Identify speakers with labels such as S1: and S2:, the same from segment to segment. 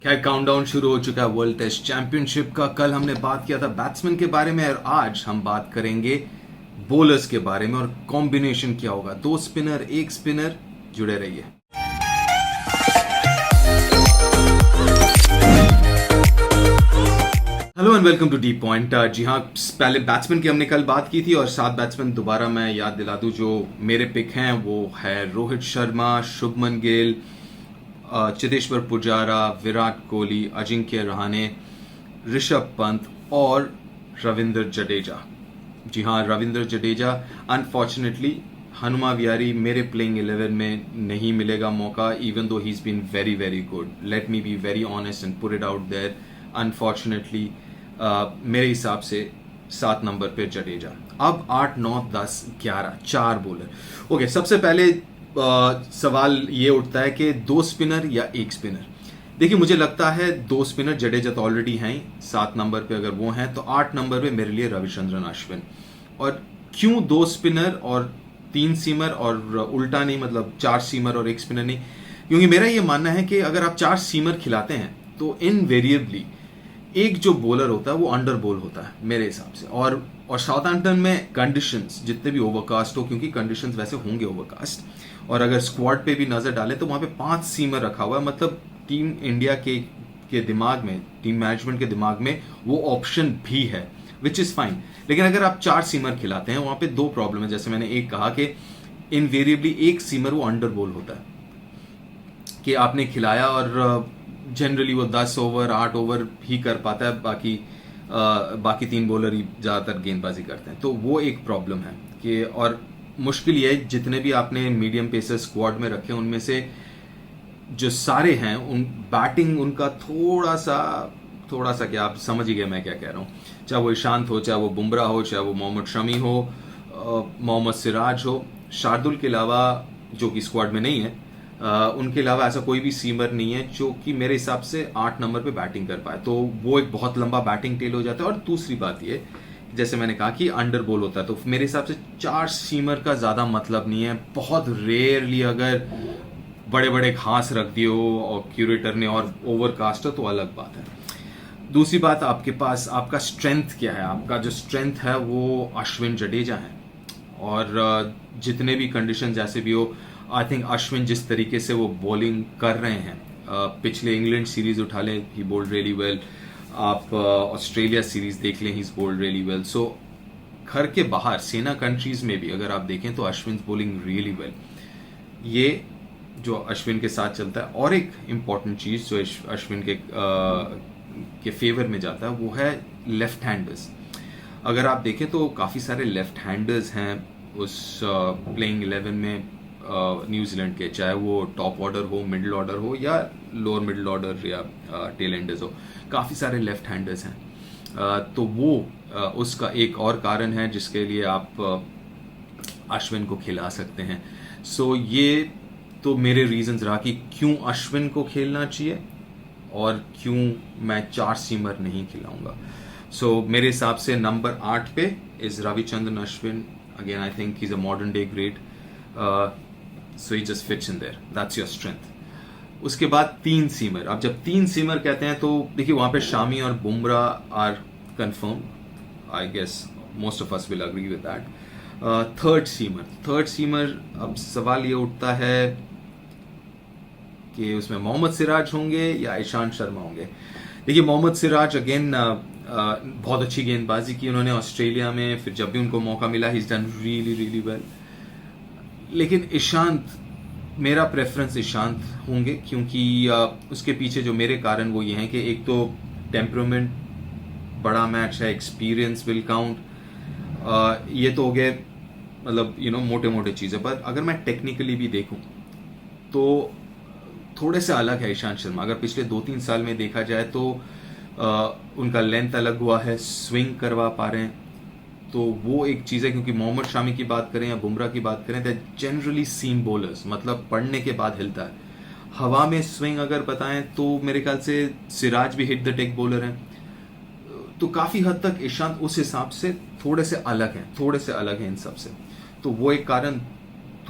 S1: खैर काउंटडाउन शुरू हो चुका है वर्ल्ड टेस्ट चैंपियनशिप का। कल हमने बात किया था बैट्समैन के बारे में और आज हम बात करेंगे बॉलर्स के बारे में और कॉम्बिनेशन क्या होगा। दो स्पिनर एक स्पिनर, जुड़े रहिए। Hello and welcome to the point. जी हाँ, पहले बैट्समैन की हमने कल बात की थी और 7 बैट्समैन दोबारा मैं याद दिला दूं जो मेरे पिक हैं। वो है रोहित शर्मा, शुभमन गिल, चेतेश्वर पुजारा, विराट कोहली, अजिंक्य रहाणे, ऋषभ पंत और रविंद्र जडेजा। जी हाँ, रविंद्र जडेजा अनफॉर्चुनेटली हनुमा विहारी मेरे प्लेइंग 11 में नहीं मिलेगा मौका, even though he is been very very good. Let me be very honest and put it out there. Unfortunately मेरे हिसाब से 7 नंबर पे जडेजा। अब 8, 9, 10, 11 4 बॉलर। ओके, सबसे पहले सवाल ये उठता है कि 2 स्पिनर या 1 स्पिनर। देखिए, मुझे लगता है 2 स्पिनर, जडेजा तो ऑलरेडी हैं 7 नंबर पे, अगर वो हैं तो 8 नंबर पे मेरे लिए रविचंद्रन अश्विन। और क्यों 2 स्पिनर और 3 सीमर और उल्टा नहीं, मतलब 4 सीमर और 1 स्पिनर नहीं? क्योंकि मेरा ये मानना है कि अगर आप 4 सीमर खिलाते हैं तो इनवेरिएबली एक जो बॉलर होता है वो अंडर बॉल होता है मेरे हिसाब से। और साउथहैम्पटन में कंडीशंस जितने भी ओवरकास्ट हो, क्योंकि कंडीशंस वैसे होंगे ओवरकास्ट, और अगर स्क्वाड पे भी नजर डालें तो वहां पे 5 सीमर रखा हुआ है। मतलब टीम इंडिया के दिमाग में, टीम मैनेजमेंट के दिमाग में वो ऑप्शन भी है, विच इज फाइन। लेकिन अगर आप 4 सीमर खिलाते हैं, वहां पे 2 प्रॉब्लम है। जैसे मैंने एक कहा कि इनवेरिएबली एक सीमर वो अंडर बॉल होता है, कि आपने खिलाया और जनरली वो 10 ओवर 8 ओवर ही कर पाता है, बाकी 3 बॉलर ही ज्यादातर गेंदबाजी करते हैं। तो वो एक प्रॉब्लम है कि, और मुश्किल ये है, जितने भी आपने मीडियम पेसर स्क्वाड में रखे उनमें से जो सारे हैं, उन बैटिंग उनका थोड़ा सा क्या, आप समझ ही गए मैं क्या कह रहा हूँ। चाहे वो ईशांत हो, चाहे वो बुमराह हो, चाहे वो मोहम्मद शमी हो, मोहम्मद सिराज हो, शार्दुल के अलावा जो कि स्क्वाड में नहीं है, उनके अलावा ऐसा कोई भी सीमर नहीं है जो कि मेरे हिसाब से 8 नंबर पे बैटिंग कर पाए। तो वो एक बहुत लंबा बैटिंग टेल हो जाता है। और दूसरी बात ये, जैसे मैंने कहा कि अंडर बॉल होता है, तो मेरे हिसाब से 4 सीमर का ज्यादा मतलब नहीं है। बहुत रेयरली अगर बड़े बड़े घास रख दिए हो और क्यूरेटर ने और ओवरकास्ट हो तो अलग बात है। दूसरी बात, आपके पास आपका स्ट्रेंथ क्या है? आपका जो स्ट्रेंथ है वो अश्विन जडेजा है। और जितने भी कंडीशन जैसे भी हो, आई थिंक अश्विन जिस तरीके से वो बॉलिंग कर रहे हैं, पिछले इंग्लैंड सीरीज उठा लें, ही बॉल्ड रियली वेल। आप ऑस्ट्रेलिया सीरीज देख लें, ही बॉल्ड रियली वेल। सो घर के बाहर सेना कंट्रीज में भी अगर आप देखें तो अश्विन बॉलिंग रियली वेल। ये जो अश्विन के साथ चलता है। और एक इम्पॉर्टेंट चीज जो अश्विन के फेवर में जाता है वो है लेफ्ट हैंडर्स। अगर आप देखें तो काफी सारे लेफ्ट हैंडर्स हैं उस प्लेइंग 11 में न्यूजीलैंड के, चाहे वो टॉप ऑर्डर हो, मिडिल ऑर्डर हो, या लोअर मिडिल ऑर्डर या टेल एंडर्स हो, काफी सारे लेफ्ट हैंडर्स हैं। तो वो उसका एक और कारण है जिसके लिए आप अश्विन को खिला सकते हैं। सो ये तो मेरे रीजंस रहा कि क्यों अश्विन को खेलना चाहिए और क्यों मैं 4 सीमर नहीं खिलाऊंगा। सो मेरे हिसाब से नंबर 8 पे is Ravichandran Ashwin. Again I think he is a modern day great, so he just fits in their, that's your strength. उसके बाद 3 सीमर। अब जब 3 सीमर कहते हैं तो देखिए वहां पे शामी और Bumrah are confirm, I guess most of us will agree with that. Third seamer, अब सवाल ये उठता है कि उसमें मोहम्मद सिराज होंगे या ईशांत शर्मा होंगे। देखिए, मोहम्मद सिराज अगेन बहुत अच्छी गेंदबाजी की उन्होंने ऑस्ट्रेलिया में, फिर जब भी उनको मौका मिला he is done really really well. लेकिन ईशांत, मेरा प्रेफरेंस ईशांत होंगे, क्योंकि उसके पीछे जो मेरे कारण वो ये हैं कि एक तो टेम्परामेंट, बड़ा मैच है, एक्सपीरियंस विल काउंट। ये तो हो गए मतलब मोटे मोटे चीज़ें। पर अगर मैं टेक्निकली भी देखूं तो थोड़े से अलग है ईशांत शर्मा। अगर पिछले 2-3 साल में देखा जाए तो उनका लेंथ अलग हुआ है, स्विंग करवा पा रहे हैं, तो वो एक चीज़ है। क्योंकि मोहम्मद शामी की बात करें या बुमराह की बात करें, तो जनरली सीम बॉलर्स, मतलब पढ़ने के बाद हिलता है। हवा में स्विंग अगर बताएं तो मेरे ख्याल से सिराज भी हिट द टेक बॉलर हैं। तो काफ़ी हद तक ईशांत उस हिसाब से थोड़े से अलग हैं इन सब से। तो वो एक कारण।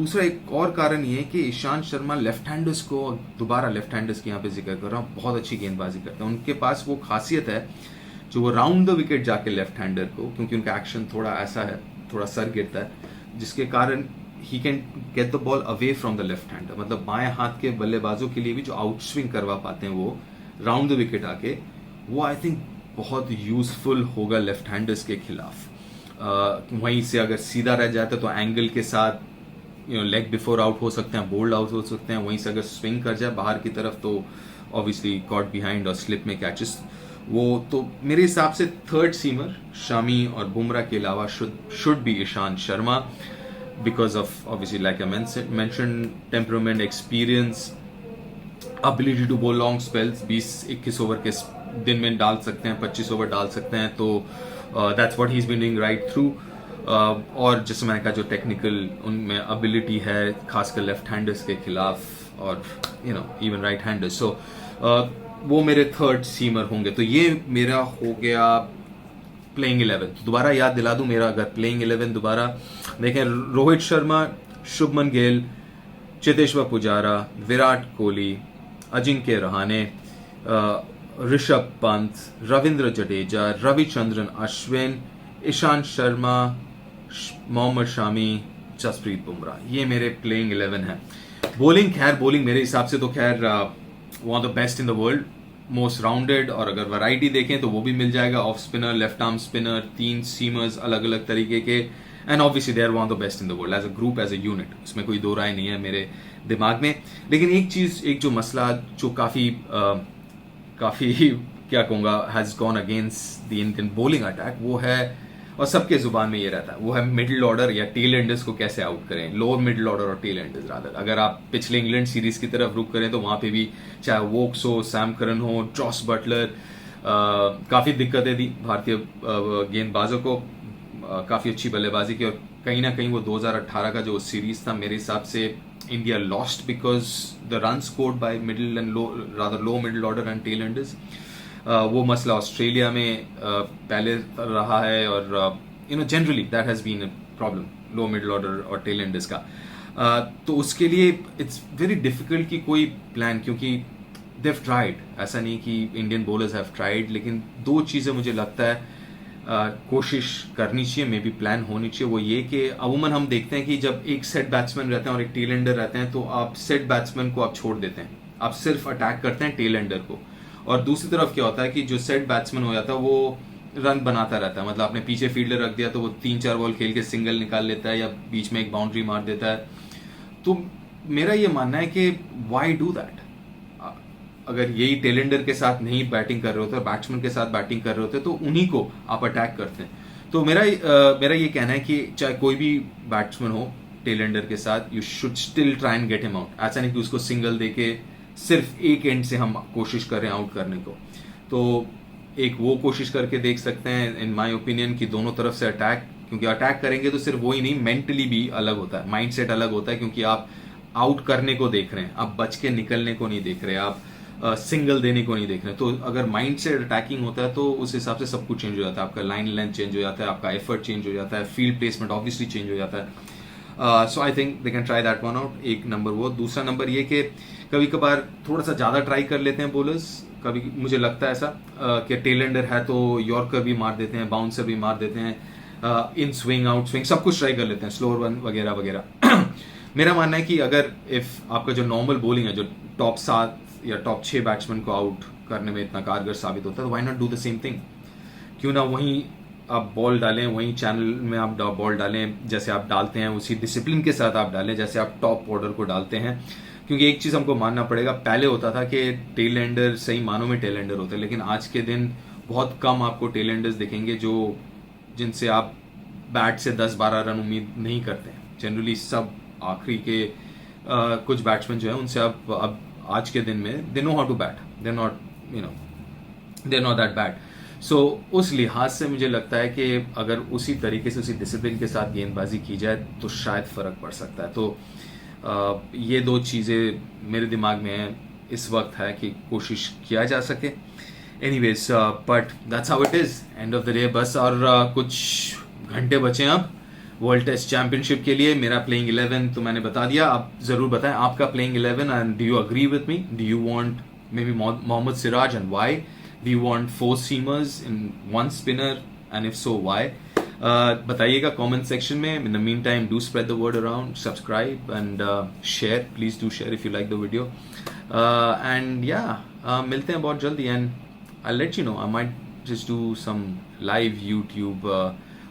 S1: दूसरा एक और कारण ये है कि ईशांत शर्मा लेफ्ट हैंडर्स को, दोबारा लेफ्ट हैंडर्स की यहाँ पे जिक्र कर रहा हूँ, बहुत अच्छी गेंदबाजी करते हैं। उनके पास वो खासियत है जो वो राउंड द विकेट जाके लेफ्ट हैंडर को, क्योंकि उनका एक्शन थोड़ा ऐसा है, थोड़ा सर गिरता है, जिसके कारण he can get the ball away from the left hander. मतलब बाएं हाथ के बल्लेबाजों के लिए भी जो आउट स्विंग करवा पाते हैं वो राउंड द विकेट आके, वो आई थिंक बहुत यूजफुल होगा लेफ्ट हैंडर्स के खिलाफ। वहीं से अगर सीधा रह जाता तो एंगल के साथ लेग बिफोर आउट हो सकते हैं, बोल्ड आउट हो सकते हैं। वहीं से अगर स्विंग कर जाए बाहर की तरफ तो ऑब्वियसली कॉट बिहाइंड और स्लिप में कैचेस। वो तो मेरे हिसाब से थर्ड सीमर शामी और बुमराह के अलावा should be Ishant Sharma, because of obviously like I mention temperament, experience, ability to bowl long spells. 20-21 over के दिन में डाल सकते हैं, 25 ओवर डाल सकते हैं, तो that's what he is been doing right through. और जैसे मैंने कहा जो टेक्निकल उनमें एबिलिटी है, खासकर लेफ्ट हैंडर्स के खिलाफ और इवन राइट हैंडर्स, सो वो मेरे थर्ड सीमर होंगे। तो ये मेरा हो गया प्लेइंग 11। तो दोबारा याद दिला दूं मेरा, अगर प्लेइंग 11 दोबारा देखें, रोहित शर्मा, शुभमन गिल, चेतेश्वर पुजारा, विराट कोहली, अजिंक्य रहाणे, ऋषभ पंत, रविंद्र जडेजा, रविचंद्रन अश्विन, ईशांत शर्मा, मोहम्मद शामी, जसप्रीत बुमराह, ये मेरे प्लेइंग 11 है। बोलिंग मेरे हिसाब से तो खैर one of the best in the world, most rounded, और अगर वैरायटी देखें तो वो भी मिल जाएगा, off spinner, left arm spinner, 3 seamers अलग अलग तरीके के, and obviously they are one of the best in the world as a group, as a unit, इसमें कोई दो राय नहीं है मेरे दिमाग में। लेकिन एक जो मसला जो काफी क्या कहूंगा has gone against the Indian bowling attack, वो है, और सबके जुबान में ये रहता है, वो है मिडिल ऑर्डर या टेल एंडर्स को कैसे आउट करें, लोअर मिडिल ऑर्डर और टेल एंडर्स रादर। अगर आप पिछले इंग्लैंड सीरीज की तरफ रुक करें तो वहां पे भी चाहे वोक्स हो, सैम करन हो, जॉस बटलर, काफी दिक्कतें दी भारतीय गेंदबाजों को, काफी अच्छी बल्लेबाजी की, और कहीं ना कहीं वो 2018 का जो सीरीज था मेरे हिसाब से India lost because the run scored by middle and low middle order and tail enders. वो मसला ऑस्ट्रेलिया में पहले रहा है, और generally that has been a problem, low middle order और टेल एंडर्स का। तो उसके लिए इट्स वेरी डिफिकल्ट कि कोई प्लान, क्योंकि दे हैव ट्राइड, ऐसा नहीं कि इंडियन बॉलर्स हैव ट्राइड, लेकिन दो चीजें मुझे लगता है कोशिश करनी चाहिए, मे बी प्लान होनी चाहिए। वो ये कि अमूमन हम देखते हैं कि जब एक सेट बैट्समैन रहते हैं और एक टेल एंडर रहते हैं तो आप सेट बैट्समैन को आप छोड़ देते हैं, आप सिर्फ अटैक करते हैं टेल एंडर को, और दूसरी तरफ क्या होता है कि जो सेट बैट्समैन हो जाता है वो रन बनाता रहता है। मतलब आपने पीछे फील्डर रख दिया तो वो 3-4 बॉल खेल के सिंगल निकाल लेता है या बीच में एक बाउंड्री मार देता है। तो मेरा ये मानना है कि वाई डू दैट, अगर यही टेल एंडर के साथ नहीं बैटिंग कर रहे होते, बैट्समैन के साथ बैटिंग कर रहे होते, तो उन्हीं को आप अटैक करते हैं। तो मेरा ये कहना है कि चाहे कोई भी बैट्समैन हो टेल एंडर के साथ, you should still try and get him out. ऐसा नहीं कि उसको सिंगल देके सिर्फ एक एंड से हम कोशिश कर रहे हैं आउट करने को। तो एक वो कोशिश करके देख सकते हैं इन माय ओपिनियन कि दोनों तरफ से अटैक, क्योंकि अटैक करेंगे तो सिर्फ वो ही नहीं, मेंटली भी अलग होता है, माइंड सेट अलग होता है, क्योंकि आप आउट करने को देख रहे हैं, आप बच के निकलने को नहीं देख रहे, आप सिंगल देने को नहीं देख रहे। तो अगर माइंड सेट अटैकिंग होता है तो उस हिसाब से सब कुछ चेंज हो जाता है, आपका लाइन लेंथ चेंज हो जाता है, आपका एफर्ट चेंज हो जाता है, फील्ड प्लेसमेंट ऑब्वियसली चेंज हो जाता है। So I think they can try that one out. एक नंबर वो। दूसरा नंबर ये कि कभी कभार थोड़ा सा ज्यादा ट्राई कर लेते हैं बॉलर्स, कभी मुझे लगता है ऐसा कि टेल एंडर है तो यॉर्कर भी मार देते हैं, बाउंसर भी मार देते हैं, इन स्विंग आउट स्विंग सब कुछ ट्राई कर लेते हैं, स्लोअर वन वगैरह वगैरह। मेरा मानना है कि अगर इफ आपका जो नॉर्मल बॉलिंग है, जो टॉप 7 या टॉप 6 बैट्समैन को आउट करने में इतना कारगर साबित होता है, तो why not do the same thing. क्यों ना वहीं आप बॉल डालें, वहीं चैनल में आप बॉल डालें, जैसे आप डालते हैं उसी डिसिप्लिन के साथ आप डालें जैसे आप टॉप ऑर्डर को डालते हैं। क्योंकि एक चीज हमको मानना पड़ेगा, पहले होता था कि टेल एंडर सही मानों में टेल एंडर होते हैं, लेकिन आज के दिन बहुत कम आपको टेल एंडर्स दिखेंगे जो जिनसे आप बैट से 10-12 रन उम्मीद नहीं करते हैं। जनरली सब आखिरी के कुछ बैट्समैन जो है उनसे आप अब आज के दिन में they know how to bat, they not that bad. So उस लिहाज से मुझे लगता है कि अगर उसी तरीके से उसी डिसिप्लिन के साथ गेंदबाजी की जाए तो शायद फर्क पड़ सकता है। तो ये दो चीज़ें मेरे दिमाग में इस वक्त है कि कोशिश किया जा सके। Anyways but that's how it is, end of the day बस, और कुछ घंटे बचे अब वर्ल्ड टेस्ट चैंपियनशिप के लिए मेरा प्लेइंग 11 तो मैंने बता दिया. आप जरूर बताएं आपका playing 11 and do you agree with me? Do you want maybe Mohammed Siraj and why? Do you want 4 seamers in 1 spinner and if so why? बताइएगा कमेंट सेक्शन में. In the meantime do spread the word around, subscribe and share. Please do share if you like the video. And या मिलते हैं बहुत जल्दी. And I let you know, I might just do some live YouTube.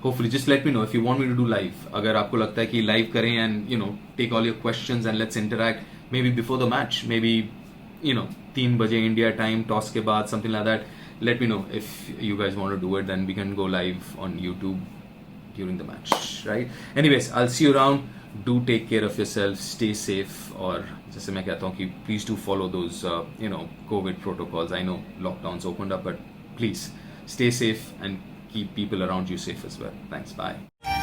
S1: Hopefully, just let me know if you want me to do live. अगर आपको लगता है कि live करें and you know take all your questions and let's interact. Maybe before the match, maybe you know 3 बजे India time toss के बाद something like that. Let me know if you guys want to do it. Then we can go live on YouTube during the match, right? Anyways, I'll see you around. Do take care of yourself. Stay safe. और जैसे मैं कहता हूँ कि please do follow those you know COVID protocols. I know lockdowns opened up, but please stay safe and keep people around you safe as well. Thanks. Bye.